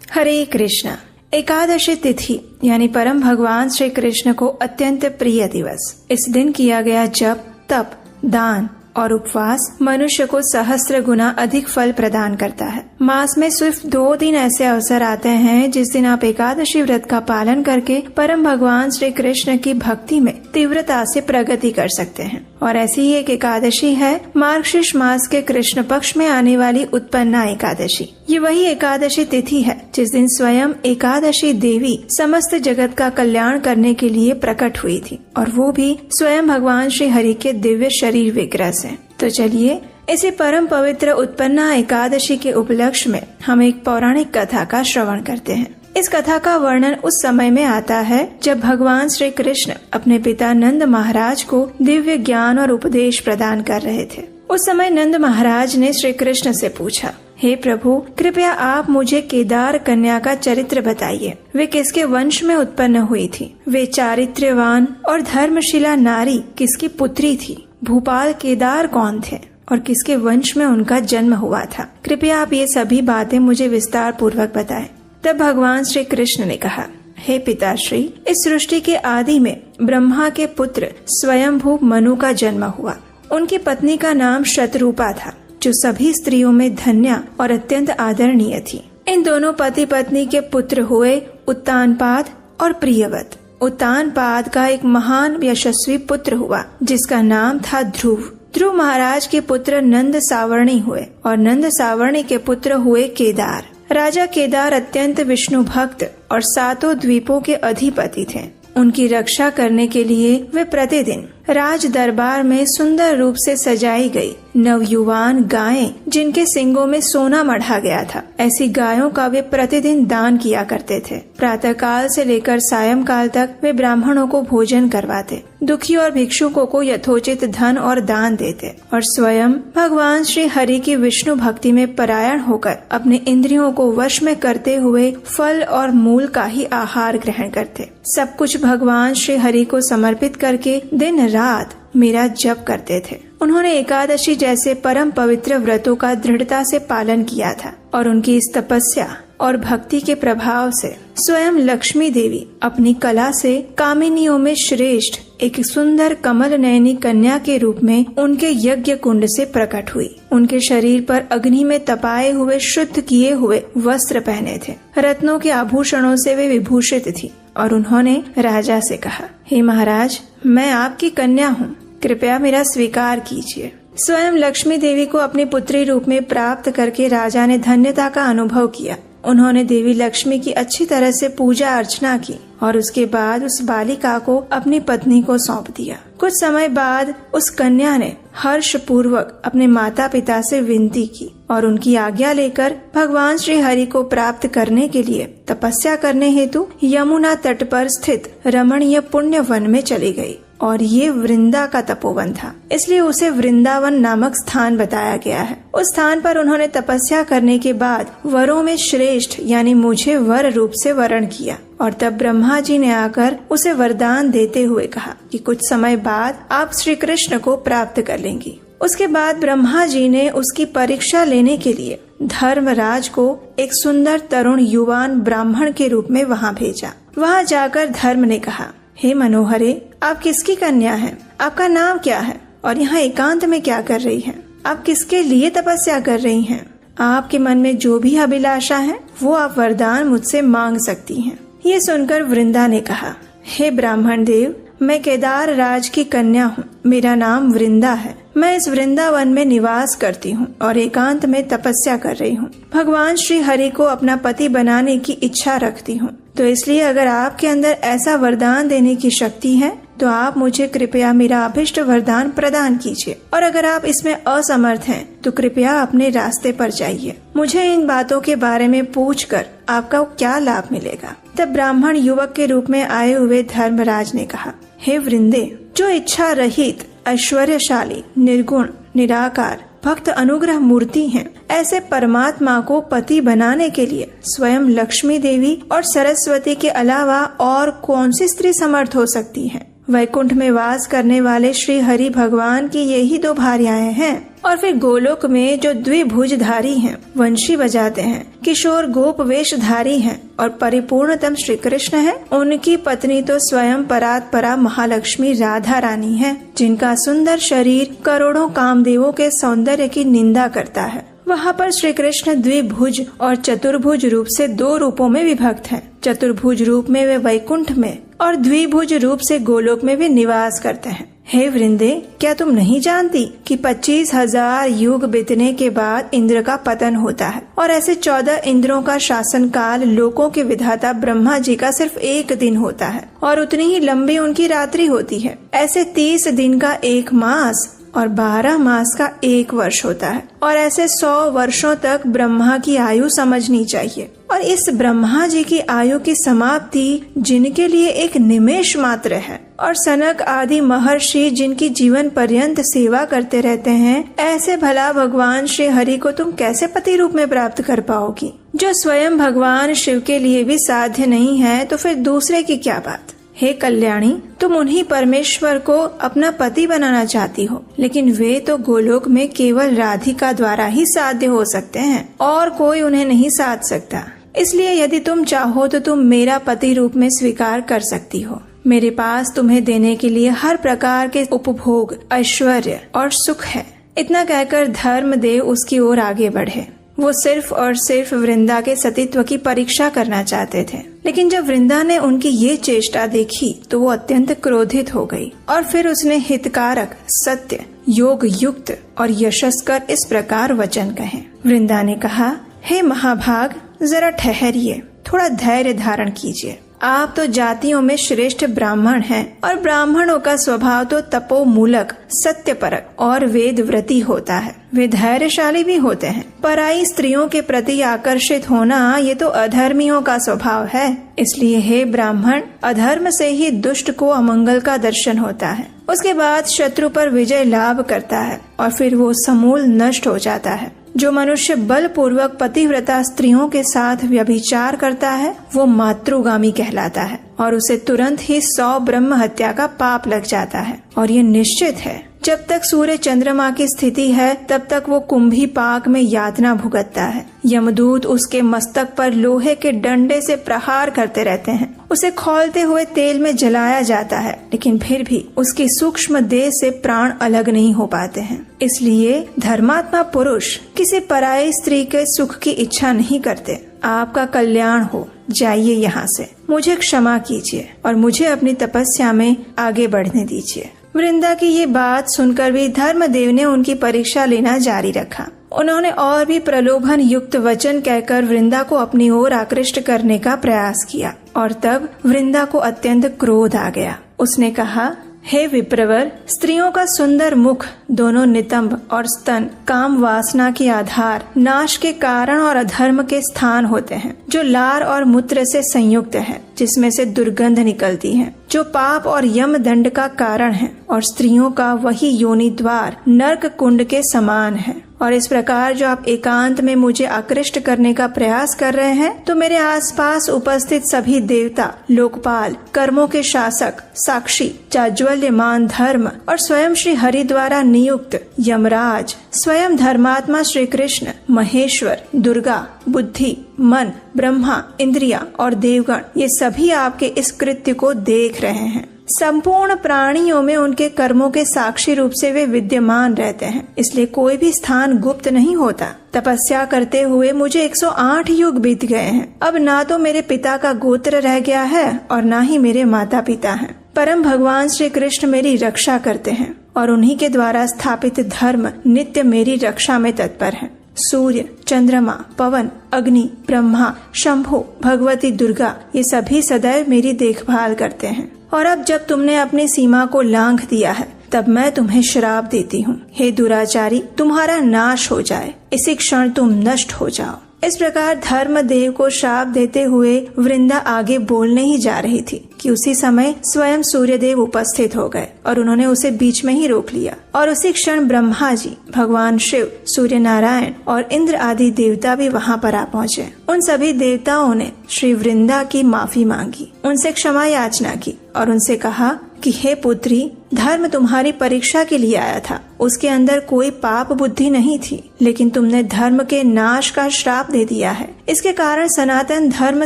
हरे कृष्णा। एकादशी तिथि यानी परम भगवान श्री कृष्ण को अत्यंत प्रिय दिवस। इस दिन किया गया जप, तप, दान और उपवास मनुष्य को सहस्त्र गुना अधिक फल प्रदान करता है। मास में सिर्फ 2 दिन ऐसे अवसर आते हैं जिस दिन आप एकादशी व्रत का पालन करके परम भगवान श्री कृष्ण की भक्ति में तीव्रता से प्रगति कर सकते हैं। और ऐसी ही एक एकादशी है मार्गशीर्ष मास के कृष्ण पक्ष में आने वाली उत्पन्ना एकादशी। ये वही एकादशी तिथि है जिस दिन स्वयं एकादशी देवी समस्त जगत का कल्याण करने के लिए प्रकट हुई थी, और वो भी स्वयं भगवान श्री हरि के दिव्य शरीर विग्रह से। तो चलिए इसी परम पवित्र उत्पन्ना एकादशी के उपलक्ष्य में हम एक पौराणिक कथा का श्रवण करते हैं। इस कथा का वर्णन उस समय में आता है जब भगवान श्री कृष्ण अपने पिता नंद महाराज को दिव्य ज्ञान और उपदेश प्रदान कर रहे थे। उस समय नंद महाराज ने श्री कृष्ण से पूछा, हे प्रभु, कृपया आप मुझे केदार कन्या का चरित्र बताइए। वे किसके वंश में उत्पन्न हुई थी? वे चारित्र्यवान और धर्मशिला नारी किसकी पुत्री थी? भूपाल केदार कौन थे और किसके वंश में उनका जन्म हुआ था? कृपया आप ये सभी बातें मुझे विस्तार पूर्वक बताएं। तब भगवान श्री कृष्ण ने कहा, हे पिताश्री, इस सृष्टि के आदि में ब्रह्मा के पुत्र स्वयंभू मनु का जन्म हुआ। उनकी पत्नी का नाम शतरूपा था, जो सभी स्त्रियों में धन्या और अत्यंत आदरणीय थी। इन दोनों पति पत्नी के पुत्र हुए उत्तानपाद और प्रियव्रत। उत्तानपाद का एक महान यशस्वी पुत्र हुआ जिसका नाम था ध्रुव। ध्रुव महाराज के पुत्र नंद सावर्णी हुए और नंद सावर्णी के पुत्र हुए केदार। राजा केदार अत्यंत विष्णु भक्त और 7 द्वीपों के अधिपति थे। उनकी रक्षा करने के लिए वे प्रतिदिन राज दरबार में सुंदर रूप से सजाई गई नवयुवान गायें, जिनके सींगों में सोना मढ़ा गया था, ऐसी गायों का वे प्रतिदिन दान किया करते थे। प्रातः काल से लेकर सायंकाल तक वे ब्राह्मणों को भोजन करवाते, दुखी और भिक्षुकों को यथोचित धन और दान देते और स्वयं भगवान श्री हरि की विष्णु भक्ति में परायण होकर अपने इंद्रियों को वश में करते हुए फल और मूल का ही आहार ग्रहण करते। सब कुछ भगवान श्री हरि को समर्पित करके दिन रात मेरा जप करते थे। उन्होंने एकादशी जैसे परम पवित्र व्रतों का दृढ़ता से पालन किया था और उनकी इस तपस्या और भक्ति के प्रभाव से स्वयं लक्ष्मी देवी अपनी कला से कामिनियों में श्रेष्ठ एक सुंदर कमल नयनी कन्या के रूप में उनके यज्ञ कुंड से प्रकट हुई। उनके शरीर पर अग्नि में तपाए हुए शुद्ध किए हुए वस्त्र पहने थे। रत्नों के आभूषणों से वे विभूषित थी और उन्होंने राजा से कहा, हे महाराज, मैं आपकी कन्या हूँ, कृपया मेरा स्वीकार कीजिए। स्वयं लक्ष्मी देवी को अपनी पुत्री रूप में प्राप्त करके राजा ने धन्यता का अनुभव किया। उन्होंने देवी लक्ष्मी की अच्छी तरह से पूजा अर्चना की और उसके बाद उस बालिका को अपनी पत्नी को सौंप दिया। कुछ समय बाद उस कन्या ने हर्ष पूर्वक अपने माता पिता से विनती की और उनकी आज्ञा लेकर भगवान श्री हरि को प्राप्त करने के लिए तपस्या करने हेतु यमुना तट पर स्थित रमणीय पुण्य वन में चली गई। और ये वृंदा का तपोवन था, इसलिए उसे वृंदावन नामक स्थान बताया गया है। उस स्थान पर उन्होंने तपस्या करने के बाद वरों में श्रेष्ठ यानी मुझे वर रूप से वरण किया और तब ब्रह्मा जी ने आकर उसे वरदान देते हुए कहा कि कुछ समय बाद आप श्री कृष्ण को प्राप्त कर लेंगी। उसके बाद ब्रह्मा जी ने उसकी परीक्षा लेने के लिए धर्मराज को एक सुंदर तरुण युवान ब्राह्मण के रूप में वहाँ भेजा। वहाँ जाकर धर्म ने कहा, हे मनोहरे, आप किसकी कन्या हैं? आपका नाम क्या है और यहाँ एकांत में क्या कर रही हैं? आप किसके लिए तपस्या कर रही हैं? आपके मन में जो भी अभिलाषा है वो आप वरदान मुझसे मांग सकती हैं। ये सुनकर वृंदा ने कहा, हे ब्राह्मण देव, मैं केदार राज की कन्या हूँ। मेरा नाम वृंदा है। मैं इस वृंदावन में निवास करती हूँ और एकांत में तपस्या कर रही हूँ। भगवान श्री हरि को अपना पति बनाने की इच्छा रखती हूँ, तो इसलिए अगर आपके अंदर ऐसा वरदान देने की शक्ति है तो आप मुझे कृपया मेरा अभिष्ट वरदान प्रदान कीजिए, और अगर आप इसमें असमर्थ हैं तो कृपया अपने रास्ते पर जाइए। मुझे इन बातों के बारे में पूछकर आपका क्या लाभ मिलेगा? तब ब्राह्मण युवक के रूप में आए हुए धर्मराज ने कहा, हे वृंदे, जो इच्छा रहित, ऐश्वर्यशाली, निर्गुण, निराकार, भक्त अनुग्रह मूर्ति हैं, ऐसे परमात्मा को पति बनाने के लिए स्वयं लक्ष्मी देवी और सरस्वती के अलावा और कौन सी स्त्री समर्थ हो सकती है? वैकुंठ में वास करने वाले श्री हरि भगवान की यही 2 भार्याएं हैं और फिर गोलोक में जो द्विभुजधारी हैं, वंशी बजाते हैं, किशोर गोप वेशधारी हैं और परिपूर्णतम श्री कृष्ण है, उनकी पत्नी तो स्वयं परात परा महालक्ष्मी राधा रानी है, जिनका सुंदर शरीर करोड़ों कामदेवों के सौंदर्य की निंदा करता है। वहाँ पर श्री कृष्ण द्विभुज और चतुर्भुज रूप से 2 रूपों में विभक्त हैं। चतुर्भुज रूप में वे वैकुंठ में और द्विभुज रूप से गोलोक में भी निवास करते हैं। हे वृंदे, क्या तुम नहीं जानती कि 25,000 युग बीतने के बाद इंद्र का पतन होता है और ऐसे 14 इंद्रों का शासन काल लोकों के विधाता ब्रह्मा जी का सिर्फ 1 दिन होता है और उतनी ही लंबी उनकी रात्रि होती है। ऐसे 30 दिन का 1 मास और 12 मास का 1 वर्ष होता है और ऐसे 100 वर्षों तक ब्रह्मा की आयु समझनी चाहिए। और इस ब्रह्मा जी की आयु की समाप्ति जिनके लिए एक निमेष मात्र है और सनक आदि महर्षि जिनकी जीवन पर्यंत सेवा करते रहते हैं, ऐसे भला भगवान श्री हरि को तुम कैसे पति रूप में प्राप्त कर पाओगी? जो स्वयं भगवान शिव के लिए भी साध्य नहीं है, तो फिर दूसरे की क्या बात। हे कल्याणी, तुम उन्हीं परमेश्वर को अपना पति बनाना चाहती हो, लेकिन वे तो गोलोक में केवल राधिका द्वारा ही साध्य हो सकते हैं और कोई उन्हें नहीं साध सकता। इसलिए यदि तुम चाहो तो तुम मेरा पति रूप में स्वीकार कर सकती हो। मेरे पास तुम्हें देने के लिए हर प्रकार के उपभोग, ऐश्वर्य और सुख है। इतना कहकर धर्मदेव उसकी ओर आगे बढ़े। वो सिर्फ और सिर्फ वृंदा के सतीत्व की परीक्षा करना चाहते थे, लेकिन जब वृंदा ने उनकी ये चेष्टा देखी तो वो अत्यंत क्रोधित हो गई और फिर उसने हितकारक, सत्य, योग युक्त और यशस्कर इस प्रकार वचन कहे। वृंदा ने कहा, हे महाभाग, जरा ठहरिए, थोड़ा धैर्य धारण कीजिए। आप तो जातियों में श्रेष्ठ ब्राह्मण हैं और ब्राह्मणों का स्वभाव तो तपोमूलक, सत्यपरक और वेद व्रती होता है। वे धैर्यशाली भी होते हैं। पराई स्त्रियों के प्रति आकर्षित होना ये तो अधर्मियों का स्वभाव है। इसलिए हे ब्राह्मण, अधर्म से ही दुष्ट को अमंगल का दर्शन होता है। उसके बाद शत्रु पर विजय लाभ करता है और फिर वो समूल नष्ट हो जाता है। जो मनुष्य बलपूर्वक पतिव्रता स्त्रियों के साथ व्यभिचार करता है, वो मातृगामी कहलाता है और उसे तुरंत ही 100 ब्रह्म हत्या का पाप लग जाता है। और ये निश्चित है, जब तक सूर्य चंद्रमा की स्थिति है तब तक वो कुंभी पाक में यातना भुगतता है। यमदूत उसके मस्तक पर लोहे के डंडे से प्रहार करते रहते हैं। उसे खौलते हुए तेल में जलाया जाता है, लेकिन फिर भी उसकी सूक्ष्म देह से प्राण अलग नहीं हो पाते हैं। इसलिए धर्मात्मा पुरुष किसी पराई स्त्री के सुख की इच्छा नहीं करते। आपका कल्याण हो, जाइए यहाँ से, मुझे क्षमा कीजिए और मुझे अपनी तपस्या में आगे बढ़ने दीजिए। वृंदा की ये बात सुनकर भी धर्मदेव ने उनकी परीक्षा लेना जारी रखा। उन्होंने और भी प्रलोभन युक्त वचन कहकर वृंदा को अपनी ओर आकृष्ट करने का प्रयास किया और तब वृंदा को अत्यंत क्रोध आ गया। उसने कहा, हे विप्रवर, स्त्रियों का सुंदर मुख, दोनों नितंब और स्तन काम वासना के आधार, नाश के कारण और अधर्म के स्थान होते हैं। जो लार और मूत्र से संयुक्त है, जिसमें से दुर्गंध निकलती है, जो पाप और यम दंड का कारण है, और स्त्रियों का वही योनि द्वार नरक कुंड के समान है। और इस प्रकार जो आप एकांत में मुझे आकृष्ट करने का प्रयास कर रहे हैं, तो मेरे आसपास उपस्थित सभी देवता, लोकपाल, कर्मों के शासक, साक्षी, जाज्वल्यमान धर्म और स्वयं श्री हरि द्वारा नियुक्त यमराज, स्वयं धर्मात्मा श्री कृष्ण, महेश्वर, दुर्गा, बुद्धि, मन, ब्रह्मा, इंद्रिया और देवगण, ये सभी आपके इस कृत्य को देख रहे हैं। संपूर्ण प्राणियों में उनके कर्मों के साक्षी रूप से वे विद्यमान रहते हैं, इसलिए कोई भी स्थान गुप्त नहीं होता। तपस्या करते हुए मुझे 108 युग बीत गए हैं। अब ना तो मेरे पिता का गोत्र रह गया है और ना ही मेरे माता पिता हैं। परम भगवान श्री कृष्ण मेरी रक्षा करते हैं और उन्हीं के द्वारा स्थापित धर्म नित्य मेरी रक्षा में तत्पर है। सूर्य, चंद्रमा, पवन, अग्नि, ब्रह्मा, शंभु, भगवती दुर्गा, ये सभी सदैव मेरी देखभाल करते हैं। और अब जब तुमने अपनी सीमा को लांघ दिया है, तब मैं तुम्हें श्राप देती हूँ। हे दुराचारी, तुम्हारा नाश हो जाए, इसी क्षण तुम नष्ट हो जाओ। इस प्रकार धर्मदेव को श्राप देते हुए वृंदा आगे बोलने ही जा रही थी कि उसी समय स्वयं सूर्यदेव उपस्थित हो गए और उन्होंने उसे बीच में ही रोक लिया। और उसी क्षण ब्रह्मा जी, भगवान शिव, सूर्य नारायण और इंद्र आदि देवता भी वहाँ पर आ पहुँचे। उन सभी देवताओं ने श्री वृंदा की माफी मांगी, उनसे क्षमा याचना की और उनसे कहा, कि हे पुत्री, धर्म तुम्हारी परीक्षा के लिए आया था। उसके अंदर कोई पाप बुद्धि नहीं थी, लेकिन तुमने धर्म के नाश का श्राप दे दिया है। इसके कारण सनातन धर्म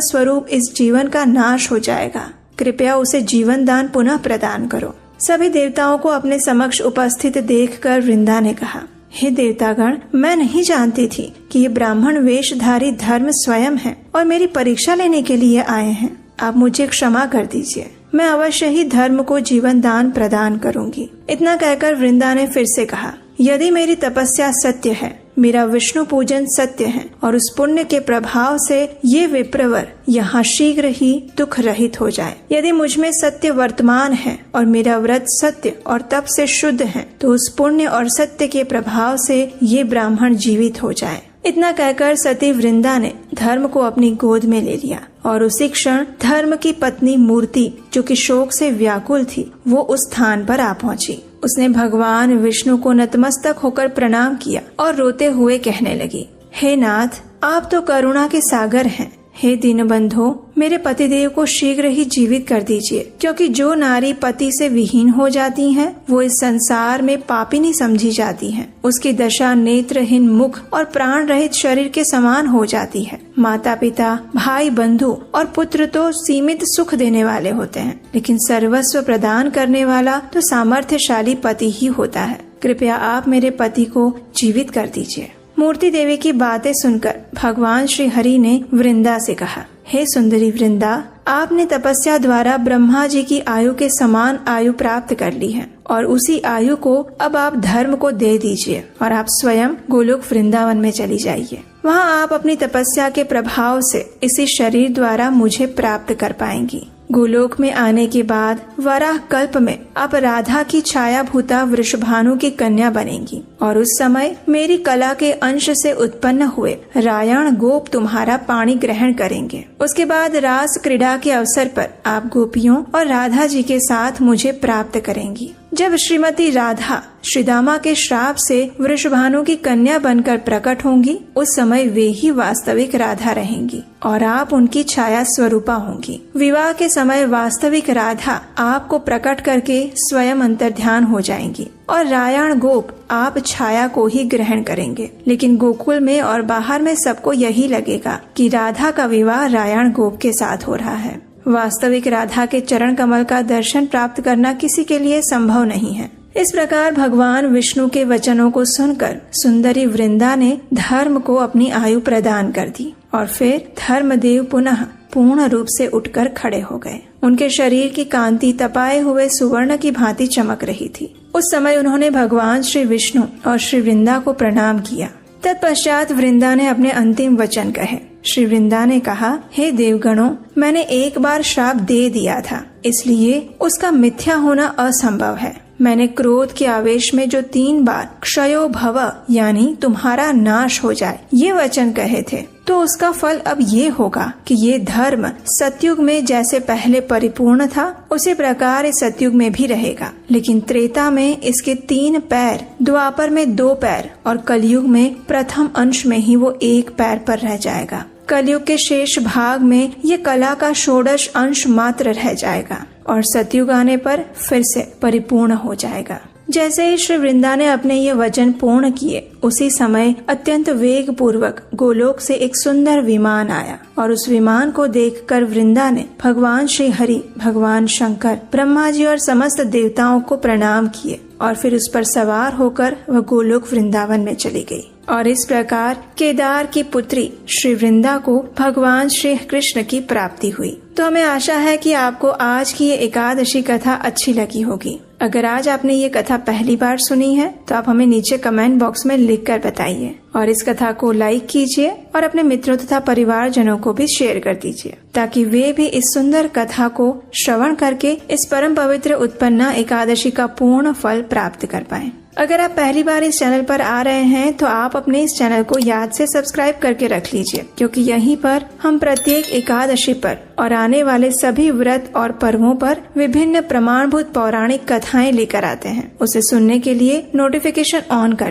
स्वरूप इस जीवन का नाश हो जाएगा। कृपया उसे जीवन दान पुनः प्रदान करो। सभी देवताओं को अपने समक्ष उपस्थित देखकर वृंदा ने कहा, हे देवतागण, मैं नहीं जानती थी कि ये ब्राह्मण वेशधारी धर्म स्वयं है और मेरी परीक्षा लेने के लिए आए हैं। आप मुझे क्षमा कर दीजिए, मैं अवश्य ही धर्म को जीवन दान प्रदान करूंगी। इतना कहकर वृंदा ने फिर से कहा, यदि मेरी तपस्या सत्य है, मेरा विष्णु पूजन सत्य है और उस पुण्य के प्रभाव से ये विप्रवर यहाँ शीघ्र ही दुख रहित हो जाए, यदि मुझ में सत्य वर्तमान है और मेरा व्रत सत्य और तप से शुद्ध है, तो उस पुण्य और सत्य के प्रभाव से ये ब्राह्मण जीवित हो जाए। इतना कहकर सती वृंदा ने धर्म को अपनी गोद में ले लिया और उसी क्षण धर्म की पत्नी मूर्ति, जो कि शोक से व्याकुल थी, वो उस स्थान पर आ पहुंची। उसने भगवान विष्णु को नतमस्तक होकर प्रणाम किया और रोते हुए कहने लगी, हे नाथ, आप तो करुणा के सागर हैं। हे दीनबंधो, मेरे पतिदेव को शीघ्र ही जीवित कर दीजिए, क्योंकि जो नारी पति से विहीन हो जाती है वो इस संसार में पापिनी समझी जाती है। उसकी दशा नेत्रहीन मुख और प्राण रहित शरीर के समान हो जाती है। माता पिता, भाई बंधु और पुत्र तो सीमित सुख देने वाले होते हैं, लेकिन सर्वस्व प्रदान करने वाला तो सामर्थ्यशाली पति ही होता है। कृपया आप मेरे पति को जीवित कर दीजिए। मूर्ति देवी की बातें सुनकर भगवान श्री हरि ने वृंदा से कहा, हे सुंदरी वृंदा, आपने तपस्या द्वारा ब्रह्मा जी की आयु के समान आयु प्राप्त कर ली है और उसी आयु को अब आप धर्म को दे दीजिए और आप स्वयं गोलोक वृंदावन में चली जाइए। वहाँ आप अपनी तपस्या के प्रभाव से इसी शरीर द्वारा मुझे प्राप्त कर पाएंगी। गोलोक में आने के बाद वराह कल्प में आप राधा की छाया भूता वृषभानु की कन्या बनेंगी और उस समय मेरी कला के अंश से उत्पन्न हुए रायण गोप तुम्हारा पाणी ग्रहण करेंगे। उसके बाद रास क्रीड़ा के अवसर पर आप गोपियों और राधा जी के साथ मुझे प्राप्त करेंगी। जब श्रीमती राधा श्रीदामा के श्राप से वृषभानु की कन्या बनकर प्रकट होंगी, उस समय वे ही वास्तविक राधा रहेंगी और आप उनकी छाया स्वरूपा होंगी। विवाह के समय वास्तविक राधा आपको प्रकट करके स्वयं अंतर्ध्यान हो जाएंगी और रायण गोप आप छाया को ही ग्रहण करेंगे। लेकिन गोकुल में और बाहर में सबको यही लगेगा कि राधा का विवाह रायण गोप के साथ हो रहा है। वास्तविक राधा के चरण कमल का दर्शन प्राप्त करना किसी के लिए संभव नहीं है। इस प्रकार भगवान विष्णु के वचनों को सुनकर सुंदरी वृंदा ने धर्म को अपनी आयु प्रदान कर दी और फिर धर्मदेव पुनः पूर्ण रूप से उठकर खड़े हो गए। उनके शरीर की कांति तपाए हुए सुवर्ण की भांति चमक रही थी। उस समय उन्होंने भगवान श्री विष्णु और श्री वृंदा को प्रणाम किया। तत्पश्चात वृंदा ने अपने अंतिम वचन कहे। श्री वृंदा ने कहा, हे देवगणों, मैंने एक बार श्राप दे दिया था, इसलिए उसका मिथ्या होना असंभव है। मैंने क्रोध के आवेश में जो 3 बार क्षयो भव यानी तुम्हारा नाश हो जाए ये वचन कहे थे, तो उसका फल अब ये होगा कि ये धर्म सतयुग में जैसे पहले परिपूर्ण था उसी प्रकार इस सतयुग में भी रहेगा। लेकिन त्रेता में इसके 3 पैर, द्वापर में 2 पैर और कलयुग में प्रथम अंश में ही वो 1 पैर पर रह जाएगा। कलयुग के शेष भाग में ये कला का षोडश अंश मात्र रह जाएगा और सतयुग आने पर फिर से परिपूर्ण हो जाएगा। जैसे ही श्री वृंदा ने अपने ये वचन पूर्ण किए, उसी समय अत्यंत वेग पूर्वक गोलोक से एक सुंदर विमान आया और उस विमान को देखकर वृंदा ने भगवान श्री हरि, भगवान शंकर, ब्रह्मा जी और समस्त देवताओं को प्रणाम किए और फिर उस पर सवार होकर वह गोलोक वृंदावन में चली गई। और इस प्रकार केदार की पुत्री श्री वृंदा को भगवान श्री कृष्ण की प्राप्ति हुई। तो हमें आशा है कि आपको आज की ये एकादशी कथा अच्छी लगी होगी। अगर आज आपने ये कथा पहली बार सुनी है तो आप हमें नीचे कमेंट बॉक्स में लिखकर बताइए और इस कथा को लाइक कीजिए और अपने मित्रों तथा परिवारजनों को भी शेयर कर दीजिए ताकि वे भी इस सुंदर कथा को श्रवण करके इस परम पवित्र उत्पन्ना एकादशी का पूर्ण फल प्राप्त कर पाएं। अगर आप पहली बार इस चैनल पर आ रहे हैं तो आप अपने इस चैनल को याद से सब्सक्राइब करके रख लीजिए, क्योंकि यहीं पर हम प्रत्येक एकादशी पर और आने वाले सभी व्रत और पर्वों पर विभिन्न प्रमाणभूत पौराणिक कथाएं लेकर आते हैं। उसे सुनने के लिए नोटिफिकेशन ऑन कर